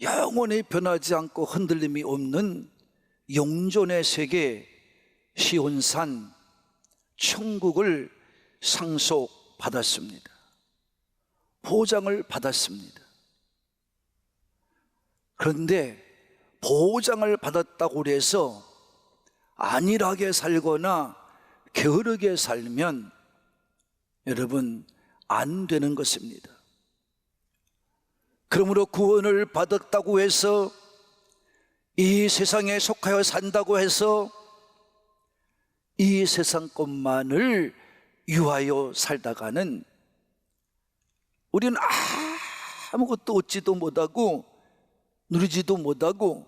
영원히 변하지 않고 흔들림이 없는 영존의 세계 시온산 천국을 상속받았습니다. 보장을 받았습니다. 그런데 보장을 받았다고 해서 안일하게 살거나 게으르게 살면 여러분 안 되는 것입니다. 그러므로 구원을 받았다고 해서 이 세상에 속하여 산다고 해서 이 세상 것만을 위하여 살다가는 우리는 아무것도 얻지도 못하고 누리지도 못하고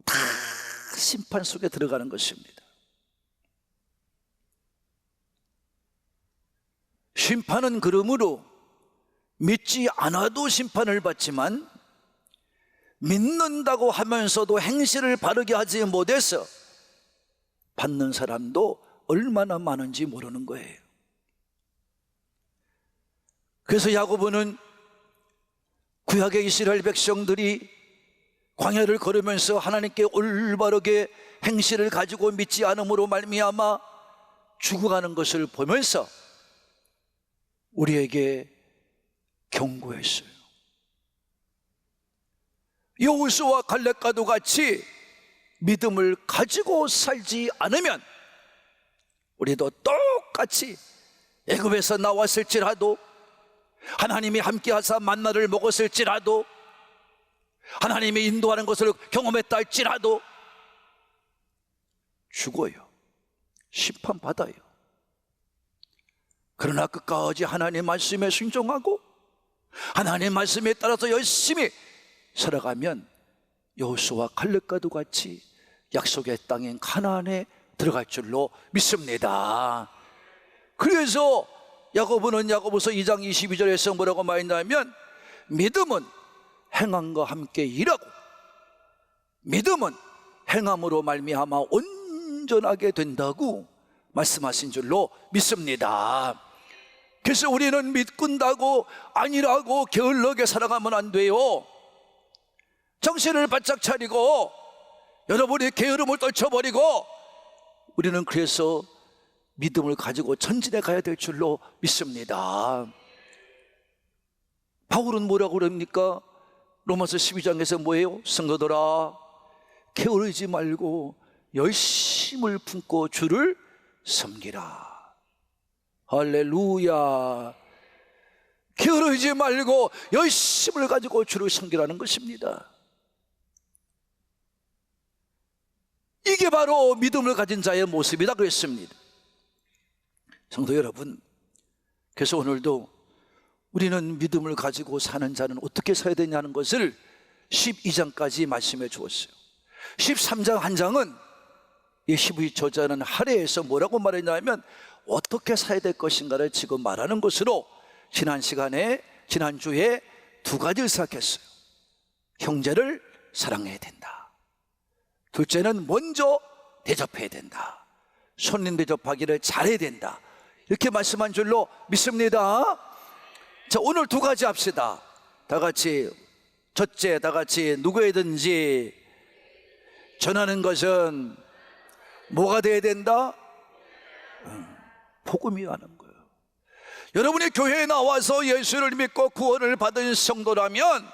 다 심판 속에 들어가는 것입니다. 심판은 그러므로 믿지 않아도 심판을 받지만 믿는다고 하면서도 행실을 바르게 하지 못해서 받는 사람도 얼마나 많은지 모르는 거예요. 그래서 야고보는 구약의 이스라엘 백성들이 광야를 걸으면서 하나님께 올바르게 행실을 가지고 믿지 않음으로 말미암아 죽어가는 것을 보면서 우리에게 경고했어요. 여호수아와 갈렙과도 같이 믿음을 가지고 살지 않으면 우리도 똑같이 애굽에서 나왔을지라도 하나님이 함께하사 만나를 먹었을지라도 하나님이 인도하는 것을 경험했다 할지라도 죽어요. 심판받아요. 그러나 끝까지 하나님 말씀에 순종하고 하나님 말씀에 따라서 열심히 살아가면 여호수아와 갈렙과도 같이 약속의 땅인 가나안에 들어갈 줄로 믿습니다. 그래서 야고보는 야고보서 2장 22절에서 뭐라고 말했냐면 믿음은 행함과 함께 일하고 믿음은 행함으로 말미암아 온전하게 된다고 말씀하신 줄로 믿습니다. 그래서 우리는 믿군다고 아니라고 게을르게 살아가면 안 돼요. 정신을 바짝 차리고 여러분이 게으름을 떨쳐버리고 우리는 그래서 믿음을 가지고 전진해 가야 될 줄로 믿습니다. 바울은 뭐라고 그럽니까? 로마서 12장에서 뭐예요? 성도들아 게으르지 말고 열심을 품고 주를 섬기라. 할렐루야. 게으르지 말고 열심을 가지고 주를 섬기라는 것입니다. 이게 바로 믿음을 가진 자의 모습이다 그랬습니다. 성도 여러분, 그래서 오늘도 우리는 믿음을 가지고 사는 자는 어떻게 살아야 되냐는 것을 12장까지 말씀해 주었어요. 13장 한 장은 이 12저자는 할애에서 뭐라고 말했냐면 어떻게 살아야 될 것인가를 지금 말하는 것으로 지난주에 두 가지를 생각했어요. 형제를 사랑해야 된다. 둘째는 먼저 대접해야 된다. 손님 대접하기를 잘해야 된다. 이렇게 말씀한 줄로 믿습니다. 자, 오늘 두 가지 합시다. 다 같이. 첫째, 다 같이 누구에든지 전하는 것은 뭐가 돼야 된다? 복음이 하는 거예요. 여러분이 교회에 나와서 예수를 믿고 구원을 받은 성도라면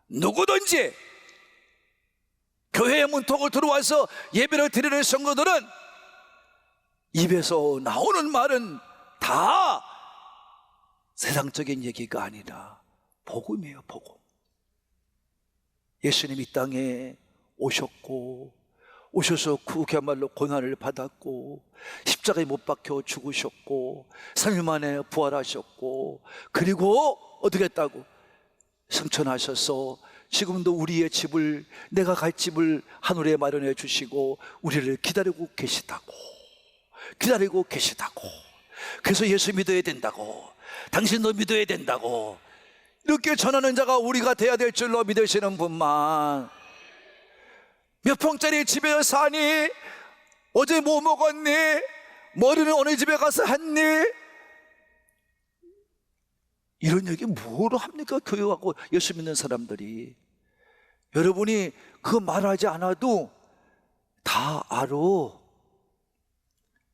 누구든지 교회의 문턱을 들어와서 예배를 드리는 성도들은 입에서 나오는 말은 다 세상적인 얘기가 아니라 복음이에요. 복음. 예수님이 이 땅에 오셔서 그야말로 고난을 받았고 십자가에 못 박혀 죽으셨고 3일 만에 부활하셨고 그리고 어떻게 했다고? 승천하셔서 지금도 우리의 집을, 내가 갈 집을 하늘에 마련해 주시고 우리를 기다리고 계시다고. 그래서 예수 믿어야 된다고, 당신도 믿어야 된다고 이렇게 전하는 자가 우리가 돼야 될 줄로 믿으시는 분만. 몇 평짜리 집에 사니? 어제 뭐 먹었니? 머리는 어느 집에 가서 했니? 이런 얘기 뭐로 합니까? 교회하고 예수 믿는 사람들이. 여러분이 그거 말하지 않아도 다 알아.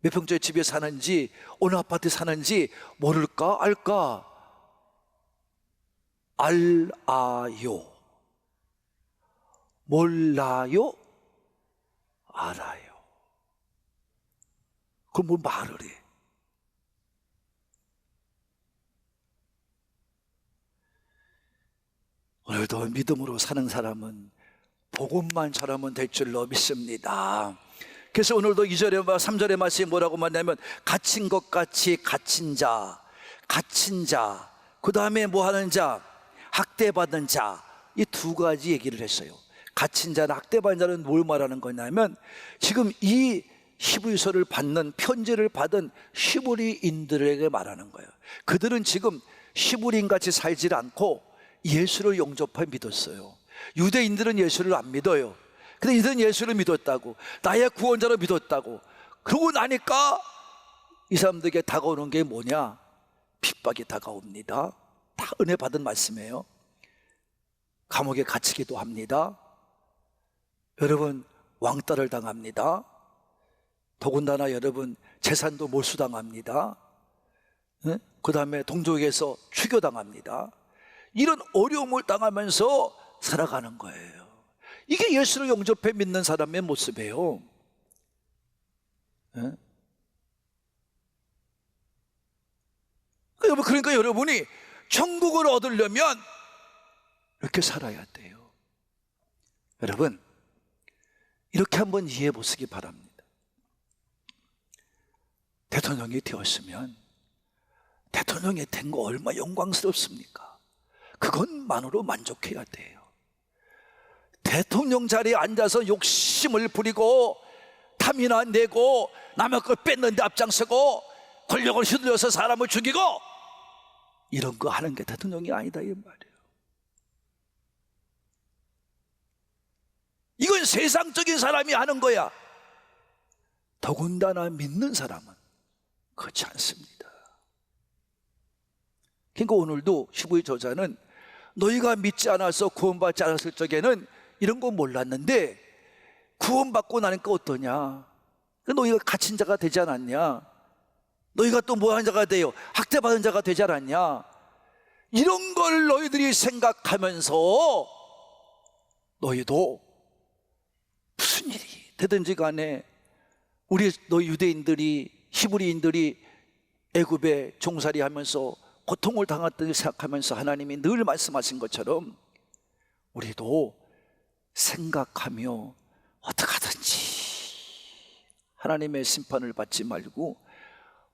몇 평짜리 집에 사는지, 어느 아파트에 사는지 모를까? 알까? 알아요. 몰라요? 알아요. 그럼 뭘 말을 해? 오늘도 믿음으로 사는 사람은 복음만 전하면 될 줄로 믿습니다. 그래서 오늘도 2절에 3절의 말씀이 뭐라고 말하냐면 갇힌 것 같이 갇힌 자, 그 다음에 뭐 하는 자, 학대받는 자, 이 두 가지 얘기를 했어요. 갇힌 자나 학대받는 자는 뭘 말하는 거냐면 지금 이 히브리서를 받는 편지를 받은 히브리인들에게 말하는 거예요. 그들은 지금 히브리인같이 살지 않고 예수를 영접해 믿었어요. 유대인들은 예수를 안 믿어요. 근데 이들은 예수를 믿었다고, 나의 구원자로 믿었다고. 그러고 나니까 이 사람들에게 다가오는 게 뭐냐? 핍박이 다가옵니다. 다 은혜 받은 말씀이에요. 감옥에 갇히기도 합니다. 여러분, 왕따를 당합니다. 더군다나 여러분, 재산도 몰수당합니다. 그 다음에 동족에서 추교당합니다. 이런 어려움을 당하면서 살아가는 거예요. 이게 예수를 영접해 믿는 사람의 모습이에요. 그러니까 여러분이 천국을 얻으려면 이렇게 살아야 돼요. 여러분, 이렇게 한번 이해해 보시기 바랍니다. 대통령이 되었으면 대통령이 된 거 얼마나 영광스럽습니까? 그것만으로 만족해야 돼요. 대통령 자리에 앉아서 욕심을 부리고 탐이나 내고 남의 걸 뺏는 데 앞장서고 권력을 휘둘려서 사람을 죽이고 이런 거 하는 게 대통령이 아니다 이 말이에요. 이건 세상적인 사람이 하는 거야. 더군다나 믿는 사람은 그렇지 않습니다. 그러니까 오늘도 히브리 저자는 너희가 믿지 않아서 구원받지 않았을 적에는 이런 거 몰랐는데 구원받고 나니까 어떠냐? 너희가 갇힌 자가 되지 않았냐? 너희가 또 뭐 하는 자가 돼요? 학대받은 자가 되지 않았냐? 이런 걸 너희들이 생각하면서 너희도 무슨 일이 되든지 간에 너희 유대인들이 히브리인들이 애굽에 종살이 하면서 고통을 당했다고 생각하면서 하나님이 늘 말씀하신 것처럼 우리도 생각하며 어떻게 하든지 하나님의 심판을 받지 말고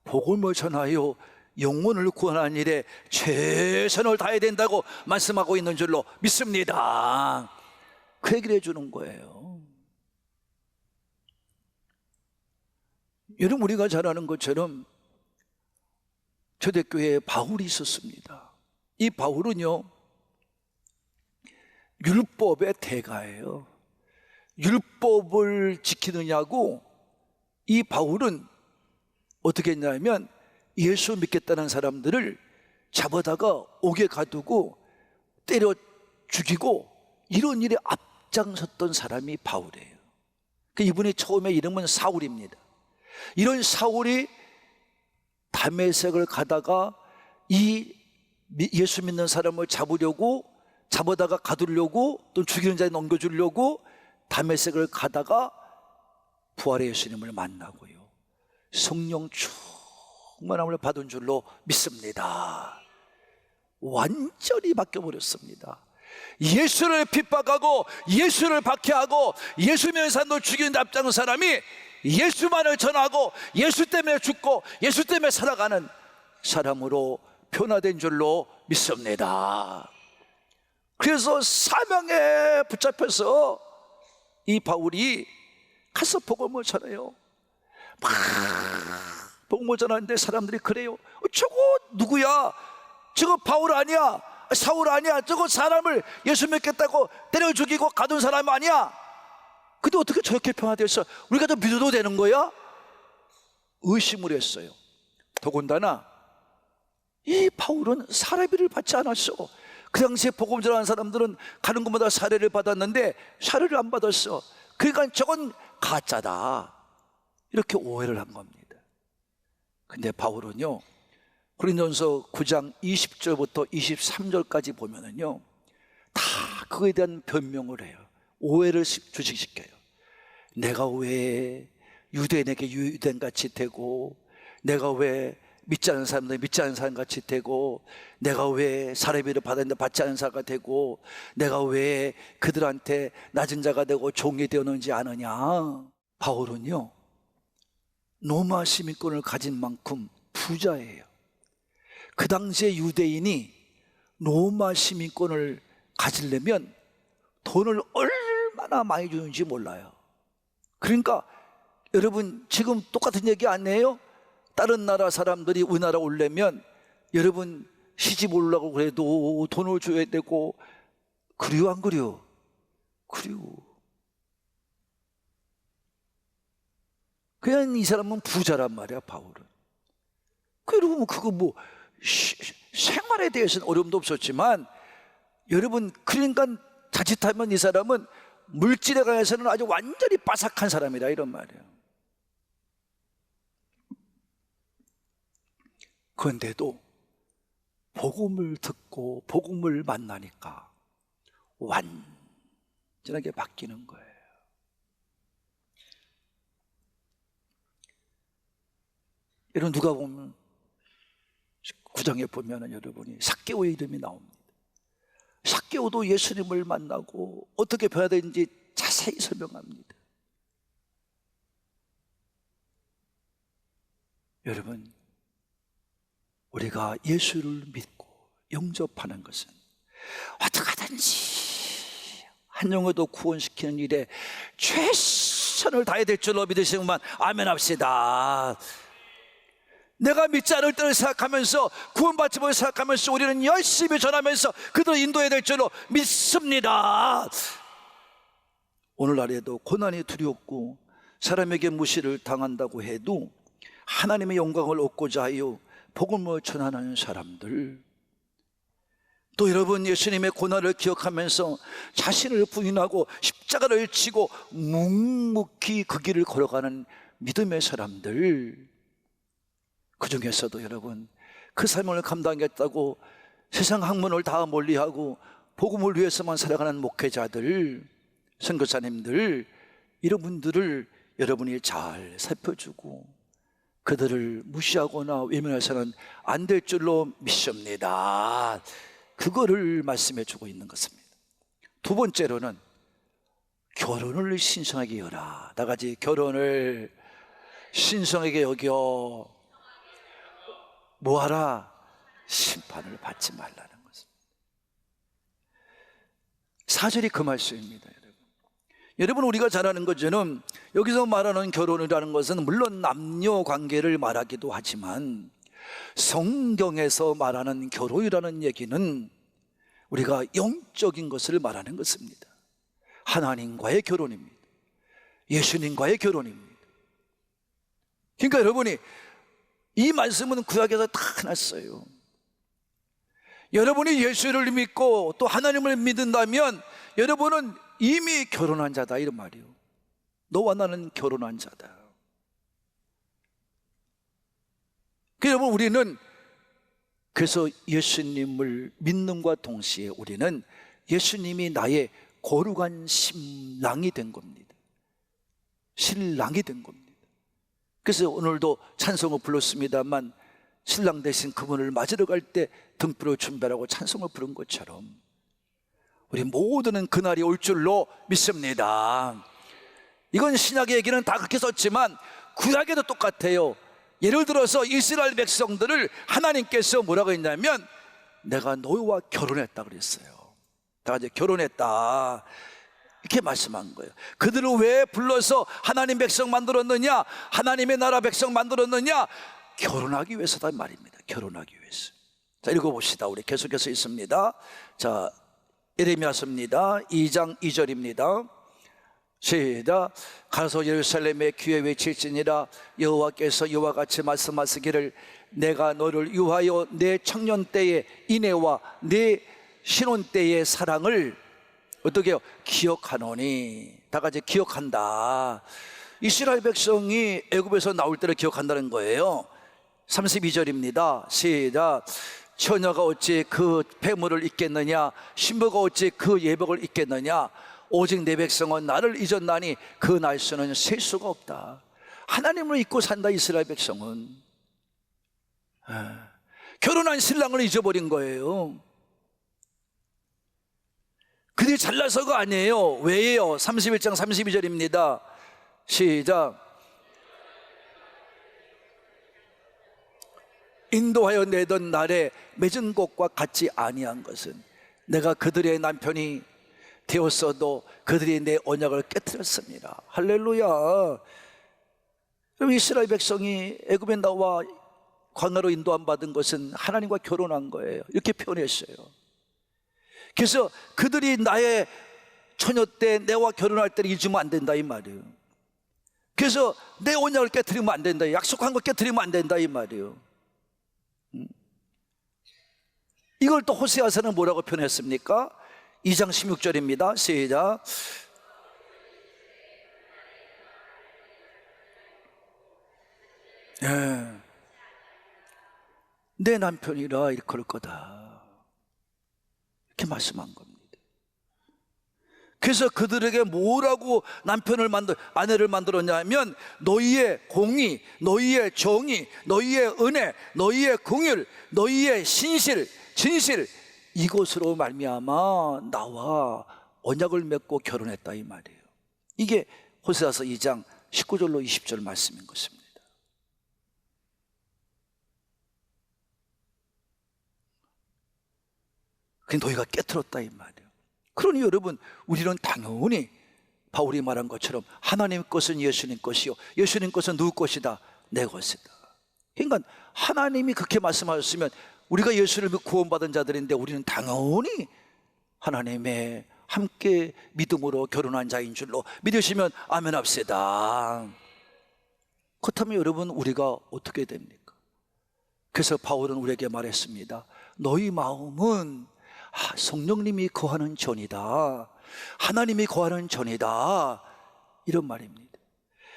복음을 전하여 영혼을 구원하는 일에 최선을 다해야 된다고 말씀하고 있는 줄로 믿습니다. 그 얘기를 해주는 거예요. 여러분, 우리가 잘 아는 것처럼 초대교회에 바울이 있었습니다. 이 바울은요, 율법의 대가예요. 율법을 지키느냐고 이 바울은 어떻게 했냐면 예수 믿겠다는 사람들을 잡아다가 옥에 가두고 때려 죽이고 이런 일에 앞장섰던 사람이 바울이에요. 이분이 처음에 이름은 사울입니다. 이런 사울이 다메섹을 가다가 이 예수 믿는 사람을 잡아다가 가두려고 또 죽이는 자에 넘겨주려고 다메섹을 가다가 부활의 예수님을 만나고요, 성령 충만함을 받은 줄로 믿습니다. 완전히 바뀌어버렸습니다. 예수를 핍박하고 예수를 박해하고 예수 믿는 사람도 죽이는 앞장선 사람이 예수만을 전하고 예수 때문에 죽고 예수 때문에 살아가는 사람으로 변화된 줄로 믿습니다. 그래서 사명에 붙잡혀서 이 바울이 가서 복음을 전해요. 막 복음을 전하는데 사람들이 그래요. 저거 누구야? 저거 바울 아니야? 사울 아니야? 저거 사람을 예수 믿겠다고 때려 죽이고 가둔 사람 아니야? 근데 어떻게 저렇게 변화됐어? 우리가 더 믿어도 되는 거야? 의심을 했어요. 더군다나 이 바울은 사례비를 받지 않았어. 그 당시에 복음 전하는 사람들은 가는 곳마다 사례를 받았는데 사례를 안 받았어. 그러니까 저건 가짜다, 이렇게 오해를 한 겁니다. 근데 바울은요, 고린도전서 9장 20절부터 23절까지 보면은요, 다 그거에 대한 변명을 해요. 오해를 주식시켜요. 내가 왜 유대인에게 유대인같이 되고, 내가 왜 믿지 않는 사람들 믿지 않는 사람같이 되고, 내가 왜 사례비를 받았는데 받지 않는 자가 되고, 내가 왜 그들한테 낮은 자가 되고 종이 되었는지 아느냐. 바울은요, 로마 시민권을 가진 만큼 부자예요. 그 당시에 유대인이 로마 시민권을 가지려면 돈을 얼마나 많이 주는지 몰라요. 그러니까 여러분, 지금 똑같은 얘기 아니에요? 다른 나라 사람들이 우리나라 오려면 여러분 시집 오려고 그래도 돈을 줘야 되고, 그리워 안 그리워? 그리워. 그냥 이 사람은 부자란 말이야, 바울은. 여러분, 그거 뭐 생활에 대해서는 어려움도 없었지만, 여러분, 그러니까 자칫하면 이 사람은 물질에 관해서는 아주 완전히 빠삭한 사람이다, 이런 말이에요. 그런데도 복음을 듣고 복음을 만나니까 완전하게 바뀌는 거예요. 여러분, 누가 보면 9장에 보면은 여러분이 삭개오의 이름이 나옵니다. 삭개오도 예수님을 만나고 어떻게 배워야 되는지 자세히 설명합니다. 여러분, 우리가 예수를 믿고 영접하는 것은 어떻게든지 한 영혼도 구원시키는 일에 최선을 다해야 될 줄로 믿으시는 분만 아멘 합시다. 내가 믿지 않을 때를 생각하면서, 구원받지 못할 생각하면서 우리는 열심히 전하면서 그들을 인도해야 될 줄로 믿습니다. 오늘날에도 고난이 두렵고 사람에게 무시를 당한다고 해도 하나님의 영광을 얻고자 하여 복음을 전하는 사람들, 또 여러분, 예수님의 고난을 기억하면서 자신을 부인하고 십자가를 지고 묵묵히 그 길을 걸어가는 믿음의 사람들, 그 중에서도 여러분, 그 삶을 감당하겠다고 세상 학문을 다 멀리하고 복음을 위해서만 살아가는 목회자들, 선교사님들, 이런 분들을 여러분이 잘 살펴주고 그들을 무시하거나 외면해서는 안 될 줄로 믿습니다. 그거를 말씀해 주고 있는 것입니다. 두 번째로는 결혼을 신성하게 여라. 다 같이 결혼을 신성하게 여겨 뭐하라? 심판을 받지 말라는 것입니다. 4절이 그 말씀입니다. 여러분, 우리가 잘 아는 것처럼 여기서 말하는 결혼이라는 것은 물론 남녀 관계를 말하기도 하지만, 성경에서 말하는 결혼이라는 얘기는 우리가 영적인 것을 말하는 것입니다. 하나님과의 결혼입니다. 예수님과의 결혼입니다. 그러니까 여러분이 이 말씀은 구약에서 다 났어요. 여러분이 예수를 믿고 또 하나님을 믿는다면 여러분은 이미 결혼한 자다, 이런 말이에요. 너와 나는 결혼한 자다. 여러분, 우리는 그래서 예수님을 믿는과 동시에 우리는 예수님이 나의 거룩한 신랑이 된 겁니다. 신랑이 된 겁니다. 그래서 오늘도 찬송을 불렀습니다만, 신랑 대신 그분을 맞으러 갈 때 등불을 준비하라고 찬송을 부른 것처럼 우리 모두는 그날이 올 줄로 믿습니다. 이건 신약의 얘기는 다 그렇게 썼지만 구약에도 똑같아요. 예를 들어서 이스라엘 백성들을 하나님께서 뭐라고 했냐면, 내가 너희와 결혼했다 그랬어요. 다 같이 결혼했다, 이렇게 말씀한 거예요. 그들을 왜 불러서 하나님 백성 만들었느냐, 하나님의 나라 백성 만들었느냐? 결혼하기 위해서다 말입니다. 결혼하기 위해서. 자, 읽어봅시다. 우리 계속해서 있습니다. 자, 예레미야서입니다. 2장 2절입니다. 시작. 가서 예루살렘의 귀에 외칠지니라, 여호와께서 이와 같이 말씀하시기를, 내가 너를 유하여 내 청년 때의 인애와 내 신혼 때의 사랑을 어떻게 해요? 기억하노니. 다 같이 기억한다. 이스라엘 백성이 애굽에서 나올 때를 기억한다는 거예요. 32절입니다. 시작. 처녀가 어찌 그 폐물을 잊겠느냐, 신부가 어찌 그 예복을 잊겠느냐. 오직 내 백성은 나를 잊었나니 그 날수는 셀 수가 없다. 하나님을 잊고 산다. 이스라엘 백성은 결혼한 신랑을 잊어버린 거예요. 그들이 잘나서가 아니에요. 왜요? 31장 32절입니다 시작. 인도하여 내던 날에 맺은 것과 같지 아니한 것은 내가 그들의 남편이 되었어도 그들이 내 언약을 깨뜨렸습니다. 할렐루야. 이스라엘 백성이 애굽에 나와 광야로 인도함 받은 것은 하나님과 결혼한 거예요. 이렇게 표현했어요. 그래서 그들이 나의 처녀 때 내와 결혼할 때를 잊으면 안 된다 이 말이에요. 그래서 내 언약을 깨뜨리면 안 된다, 약속한 거 깨뜨리면 안 된다 이 말이에요. 이걸 또 호세아서는 뭐라고 표현했습니까? 2장 16절입니다 시작. 내 남편이라 일컬 거다, 이렇게 말씀한 겁니다. 그래서 그들에게 뭐라고 아내를 만들었냐면 너희의 공의, 너희의 정의, 너희의 은혜, 너희의 긍휼, 너희의 신실, 진실, 이것으로 말미암아 나와 언약을 맺고 결혼했다 이 말이에요. 이게 호세아서 2장 19절로 20절 말씀인 것입니다. 그 너희가 깨트렸다 이 말이에요. 그러니 여러분, 우리는 당연히 바울이 말한 것처럼 하나님 것은 예수님 것이요 예수님 것은 누구 것이다? 내 것이다. 그러니까 하나님이 그렇게 말씀하셨으면 우리가 예수를 구원받은 자들인데 우리는 당연히 하나님의 함께 믿음으로 결혼한 자인 줄로 믿으시면 아멘 합시다. 그렇다면 여러분, 우리가 어떻게 됩니까? 그래서 바울은 우리에게 말했습니다. 너희 마음은 성령님이 거하는 전이다, 하나님이 거하는 전이다, 이런 말입니다.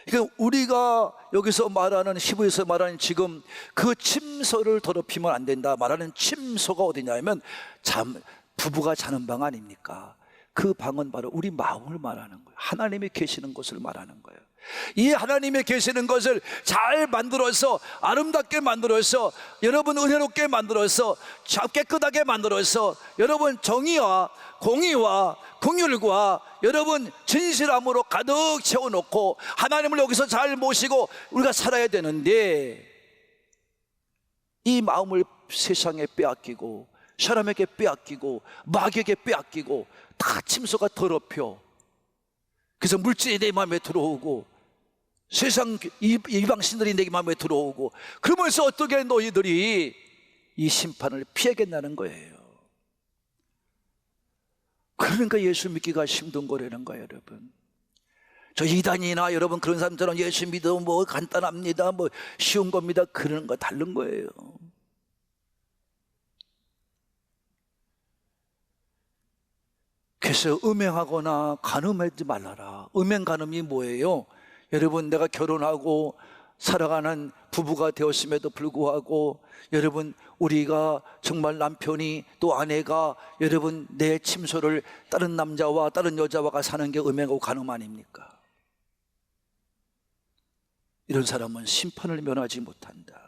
그러니까 우리가 여기서 말하는, 히브리서 말하는 지금 그 침소를 더럽히면 안 된다 말하는 침소가 어디냐면 부부가 자는 방 아닙니까? 그 방은 바로 우리 마음을 말하는 거예요. 하나님이 계시는 곳을 말하는 거예요. 이 하나님이 계시는 것을 잘 만들어서, 아름답게 만들어서, 여러분 은혜롭게 만들어서, 깨끗하게 만들어서, 여러분 정의와 공의와 긍휼과 여러분 진실함으로 가득 채워놓고 하나님을 여기서 잘 모시고 우리가 살아야 되는데, 이 마음을 세상에 빼앗기고 사람에게 빼앗기고 마귀에게 빼앗기고 다 침소가 더럽혀. 그래서 물질이 내 마음에 들어오고 세상 이방신들이 내 마음에 들어오고, 그러면서 어떻게 너희들이 이 심판을 피하겠다는 거예요. 그러니까 예수 믿기가 힘든 거라는 거예요. 여러분, 저 이단이나 여러분 그런 사람처럼 예수 믿으면 뭐 간단합니다, 뭐 쉬운 겁니다, 그러는 거 다른 거예요. 그래서 음행하거나 간음하지 말라라. 음행 간음이 뭐예요? 여러분, 내가 결혼하고 살아가는 부부가 되었음에도 불구하고 여러분, 우리가 정말 남편이 또 아내가 여러분 내 침소를 다른 남자와 다른 여자와 사는 게 음행하고 간음 아닙니까? 이런 사람은 심판을 면하지 못한다.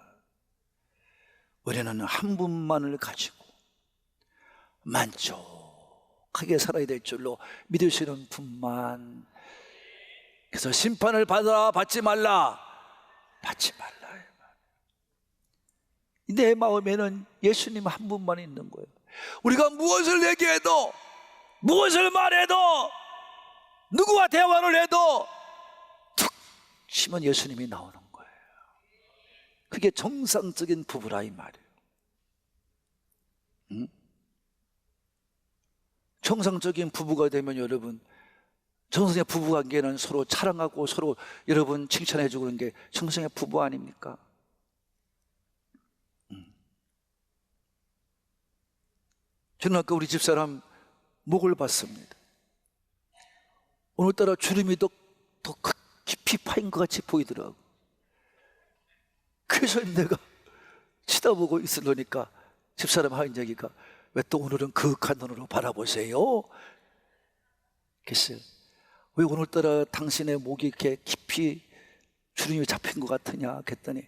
우리는 한 분만을 가지고 만족하게 살아야 될 줄로 믿으시는 분만. 그래서 심판을 받지 말라. 내 마음에는 예수님 한 분만 있는 거예요. 우리가 무엇을 얘기해도, 무엇을 말해도, 누구와 대화를 해도 툭 치면 예수님이 나오는 거예요. 그게 정상적인 부부라 이 말이에요. 정상적인 부부가 되면 여러분, 정상의 부부관계는 서로 사랑하고 서로 여러분 칭찬해주고 그런 게 정상의 부부 아닙니까? 저는 아까 우리 집사람 목을 봤습니다. 오늘따라 주름이 더 깊이 파인 것 같이 보이더라고. 그래서 내가 쳐다보고 있으려니까 집사람 하인 얘기가, 왜 또 오늘은 그윽한 눈으로 바라보세요? 그랬어요. 왜 오늘따라 당신의 목이 이렇게 깊이 주름이 잡힌 것 같으냐 그랬더니,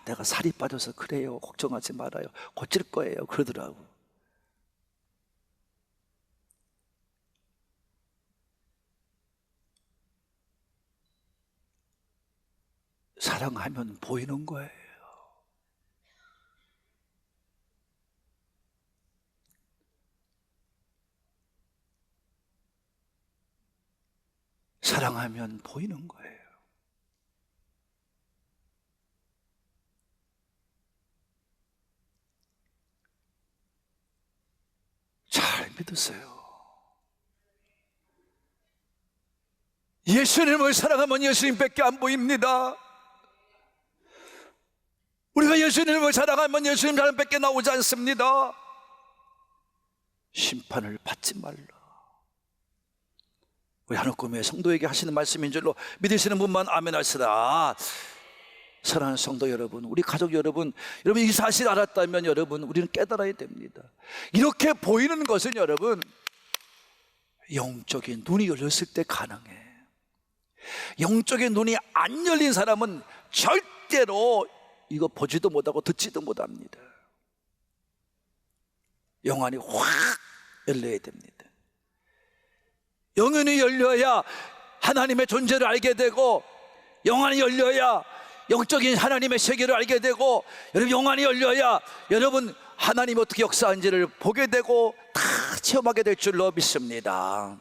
내가 살이 빠져서 그래요, 걱정하지 말아요, 고칠 거예요, 그러더라고. 사랑하면 보이는 거예요. 사랑하면 보이는 거예요. 잘 믿으세요. 예수님을 사랑하면 예수님밖에 안 보입니다. 우리가 예수님을 사랑하면 예수님 사람밖에 나오지 않습니다. 심판을 받지 말라. 우리 하늘꿈의 성도에게 하시는 말씀인 줄로 믿으시는 분만 아멘 하시라. 사랑하는 성도 여러분, 우리 가족 여러분, 여러분 이 사실 알았다면 여러분, 우리는 깨달아야 됩니다. 이렇게 보이는 것은 여러분, 영적인 눈이 열렸을 때 가능해. 영적인 눈이 안 열린 사람은 절대로 이거 보지도 못하고 듣지도 못합니다. 영안이 확 열려야 됩니다. 영혼이 열려야 하나님의 존재를 알게 되고, 영안이 열려야 영적인 하나님의 세계를 알게 되고, 여러분 영안이 열려야 여러분 하나님이 어떻게 역사하는지를 보게 되고 다 체험하게 될 줄로 믿습니다.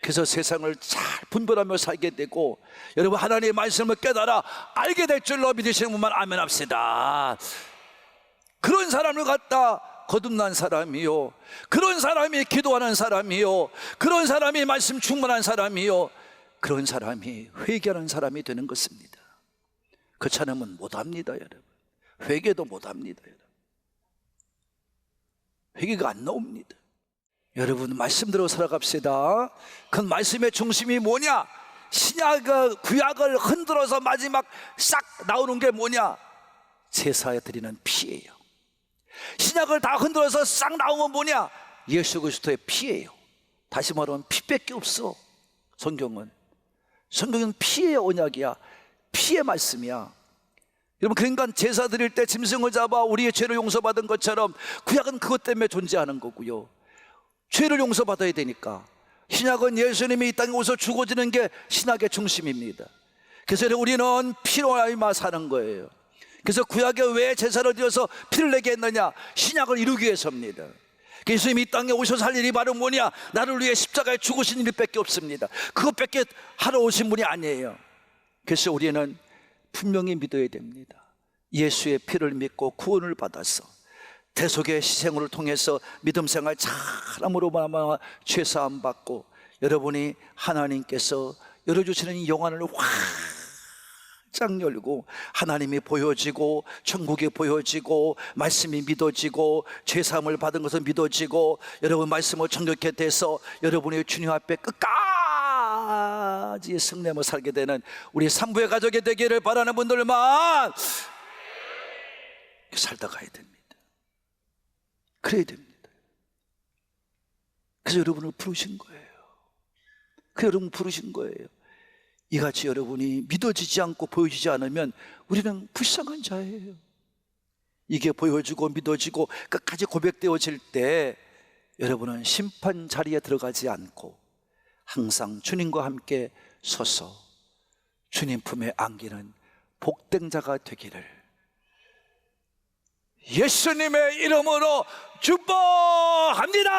그래서 세상을 잘 분별하며 살게 되고, 여러분 하나님의 말씀을 깨달아 알게 될 줄로 믿으시는 분만 아멘 합시다. 그런 사람을 갖다 거듭난 사람이요, 그런 사람이 기도하는 사람이요, 그런 사람이 말씀 충만한 사람이요, 그런 사람이 회개하는 사람이 되는 것입니다. 그렇지 않으면 못합니다. 여러분 회개도 못합니다. 여러분 회개가 안 나옵니다. 여러분 말씀대로 살아갑시다. 그 말씀의 중심이 뭐냐? 신약과 구약을 흔들어서 마지막 싹 나오는 게 뭐냐? 제사에 드리는 피예요. 신약을 다 흔들어서 싹 나오면 뭐냐? 예수 그리스도의 피예요. 다시 말하면 피밖에 없어. 성경은 피의 언약이야. 피의 말씀이야. 여러분 그러니까 제사 드릴 때 짐승을 잡아 우리의 죄를 용서받은 것처럼 구약은 그것 때문에 존재하는 거고요, 죄를 용서받아야 되니까. 신약은 예수님이 이 땅에 오셔서 죽어지는 게 신약의 중심입니다. 그래서 우리는 피로 말미암아 사는 거예요. 그래서 구약에 왜 제사를 드려서 피를 내게 했느냐? 신약을 이루기 위해서입니다. 예수님이 이 땅에 오셔서 할 일이 바로 뭐냐? 나를 위해 십자가에 죽으신 일밖에 없습니다. 그것밖에 하러 오신 분이 아니에요. 그래서 우리는 분명히 믿어야 됩니다. 예수의 피를 믿고 구원을 받아서 대속의 희생을 통해서 믿음 생활 잘함으로 말미암아 죄사함 받고, 여러분이 하나님께서 열어주시는 영안을 활짝 열고 하나님이 보여지고 천국이 보여지고 말씀이 믿어지고 죄사함을 받은 것은 믿어지고, 여러분 말씀을 정결케 돼서 여러분이 주님 앞에 끝까지 승리하며 살게 되는 우리 산부의 가족이 되기를 바라는 분들만 살다 가야 됩니다. 그래야 됩니다. 그래서 여러분을 부르신 거예요. 그 여러분 부르신 거예요. 이같이 여러분이 믿어지지 않고 보여지지 않으면 우리는 불쌍한 자예요. 이게 보여지고 믿어지고 끝까지 고백되어질 때 여러분은 심판 자리에 들어가지 않고 항상 주님과 함께 서서 주님 품에 안기는 복된 자가 되기를 예수님의 이름으로 축복합니다.